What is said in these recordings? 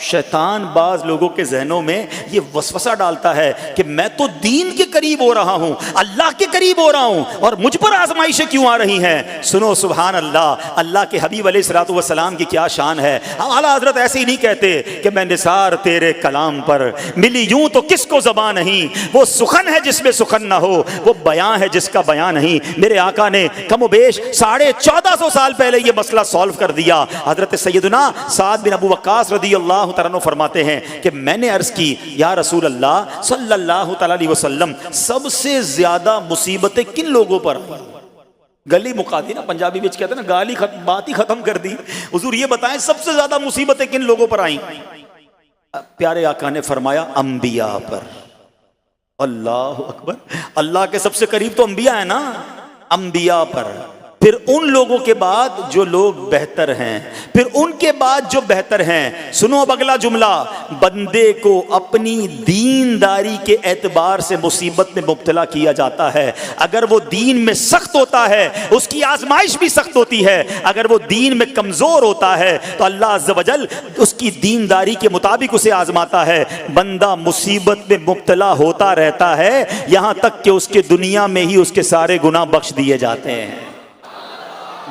شیطان بعض لوگوں کے ذہنوں میں یہ وسوسہ ڈالتا ہے کہ میں تو دین کے قریب ہو رہا ہوں، اللہ کے قریب ہو رہا ہوں، اور مجھ پر آزمائشیں کیوں آ رہی ہیں؟ سنو سبحان اللہ، اللہ کے حبیب علیہ الصلوۃ والسلام کی کیا شان ہے۔ اعلیٰ حضرت ایسے ہی نہیں کہتے کہ میں نثار تیرے کلام پر، ملی یوں تو کس کو زبان نہیں، وہ سخن ہے جس میں سخن نہ ہو، وہ بیان ہے جس کا بیان نہیں۔ میرے آقا نے کم و بیش 1450 سال پہلے یہ مسئلہ سالو کر دیا۔ حضرت سیدنا سعد بن ابو وقاص رضی اللہ تعالیٰ عنہ فرماتے ہیں کہ میں نے عرض کی یا رسول اللہ صلی اللہ تعالیٰ علیہ وسلم، سب سے زیادہ مصیبتیں کن لوگوں پر آئیں؟ گلی مکا دی نا، پنجابی میں کہتے ہیں نا، گالی بات ہی ختم کر دی۔ حضور یہ بتائیں سب سے زیادہ مصیبتیں کن لوگوں پر آئیں؟ پیارے آقا نے فرمایا انبیاء پر۔ اللہ اکبر، اللہ کے سب سے قریب تو انبیاء ہیں نا، انبیاء پر، پھر ان لوگوں کے بعد جو لوگ بہتر ہیں، پھر ان کے بعد جو بہتر ہیں۔ سنو اب اگلا جملہ، بندے کو اپنی دینداری کے اعتبار سے مصیبت میں مبتلا کیا جاتا ہے۔ اگر وہ دین میں سخت ہوتا ہے اس کی آزمائش بھی سخت ہوتی ہے، اگر وہ دین میں کمزور ہوتا ہے تو اللہ عز و جل اس کی دینداری کے مطابق اسے آزماتا ہے۔ بندہ مصیبت میں مبتلا ہوتا رہتا ہے یہاں تک کہ اس کے دنیا میں ہی اس کے سارے گناہ بخش دیے جاتے ہیں۔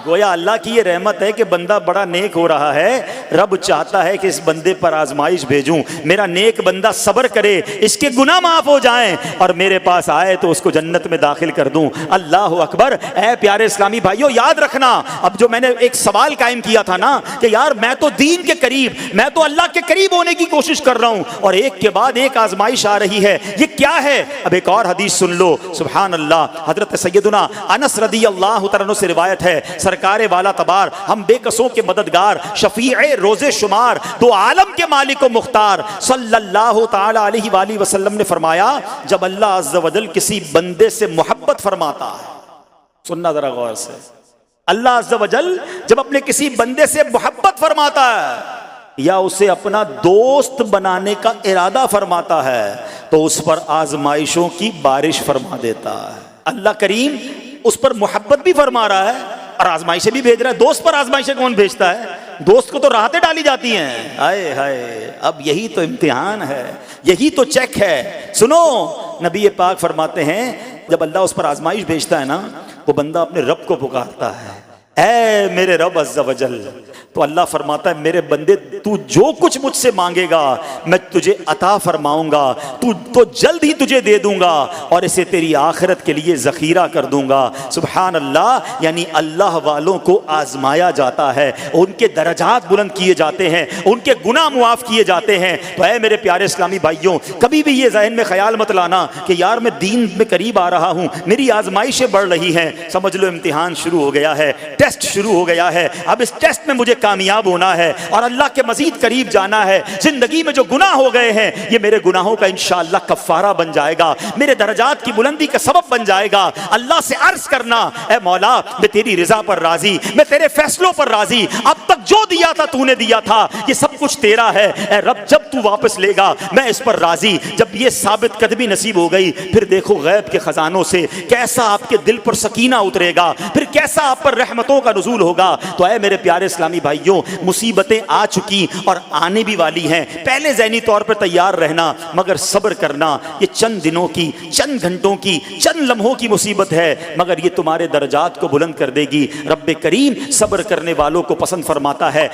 گویا اللہ کی یہ رحمت ہے کہ بندہ بڑا نیک ہو رہا ہے، رب چاہتا ہے کہ اس بندے پر آزمائش بھیجوں، میرا نیک بندہ صبر کرے، اس کے گناہ معاف ہو جائیں اور میرے پاس آئے تو اس کو جنت میں داخل کر دوں۔ اللہ اکبر۔ اے پیارے اسلامی بھائیو، یاد رکھنا، اب جو میں نے ایک سوال قائم کیا تھا نا کہ یار میں تو دین کے قریب، میں تو اللہ کے قریب ہونے کی کوشش کر رہا ہوں اور ایک کے بعد ایک آزمائش آ رہی ہے، یہ کیا ہے؟ اب ایک اور حدیث سن لو، سبحان اللہ۔ حضرت سیدنا انس رضی اللہ تعالیٰ عنہ سے روایت ہے، سرکار والا تبار، ہم بے قصوں کے مددگار، شفیع روز شمار، دو عالم کے مالک و مختار صلی اللہ تعالی علیہ وآلہ وسلم نے فرمایا، جب اللہ عز و جل کسی بندے سے محبت فرماتا ہے، سننا ذرا غور سے، اللہ عز و جل جب اپنے کسی بندے سے محبت فرماتا ہے یا اسے اپنا دوست بنانے کا ارادہ فرماتا ہے تو اس پر آزمائشوں کی بارش فرما دیتا ہے۔ اللہ کریم اس پر محبت بھی فرما رہا ہے اور آزمائشیں بھی بھیج رہا ہے۔ دوست پر آزمائشیں کون بھیجتا ہے؟ دوست کو تو راحتیں ڈالی جاتی ہیں۔ ہائے ہائے، اب یہی تو امتحان ہے، یہی تو چیک ہے۔ سنو، نبی پاک فرماتے ہیں جب اللہ اس پر آزمائش بھیجتا ہے نا، وہ بندہ اپنے رب کو پکارتا ہے، اے میرے رب عز و جل، تو اللہ فرماتا ہے میرے بندے تو جو کچھ مجھ سے مانگے گا میں تجھے عطا فرماؤں گا، تو جلد ہی تجھے دے دوں گا اور اسے تیری آخرت کے لیے ذخیرہ کر دوں گا۔ سبحان اللہ۔ یعنی اللہ والوں کو آزمایا جاتا ہے، ان کے درجات بلند کیے جاتے ہیں، ان کے گناہ معاف کیے جاتے ہیں۔ تو اے میرے پیارے اسلامی بھائیوں، کبھی بھی یہ ذہن میں خیال مت لانا کہ یار میں دین میں قریب آ رہا ہوں، میری آزمائشیں بڑھ رہی ہیں۔ سمجھ لو امتحان شروع ہو گیا ہے، ٹیسٹ شروع ہو گیا ہے، اب اس ٹیسٹ میں مجھے کامیاب ہونا ہے اور اللہ کے مزید قریب جانا ہے۔ زندگی میں جو گناہ ہو گئے ہیں یہ میرے گناہوں کا انشاءاللہ کفارہ بن جائے گا، میرے درجات کی بلندی کا سبب بن جائے گا۔ اللہ سے عرض کرنا، اے مولا میں تیری رضا پر راضی، میں تیرے فیصلوں پر راضی، اب تک جو دیا تھا تو نے دیا تھا، یہ سب کچھ تیرا ہے، اے رب جب تو واپس لے گا میں اس پر راضی۔ جب یہ ثابت قدمی نصیب ہو گئی پھر دیکھو غیب کے خزانوں سے کیسا آپ کے دل پر سکینہ اترے گا، پھر کیسا آپ پر رحمتوں کا نزول ہوگا۔ تو اے میرے پیارے اسلامی بھائیوں، مصیبتیں آ چکی اور آنے بھی والی ہیں، پہلے ذہنی طور پر تیار رہنا، مگر صبر کرنا۔ یہ چند دنوں کی، چند گھنٹوں کی، چند لمحوں کی مصیبت ہے مگر یہ تمہارے درجات کو بلند کر دے گی۔ رب کریم صبر کرنے والوں کو پسند فرماتا ہے۔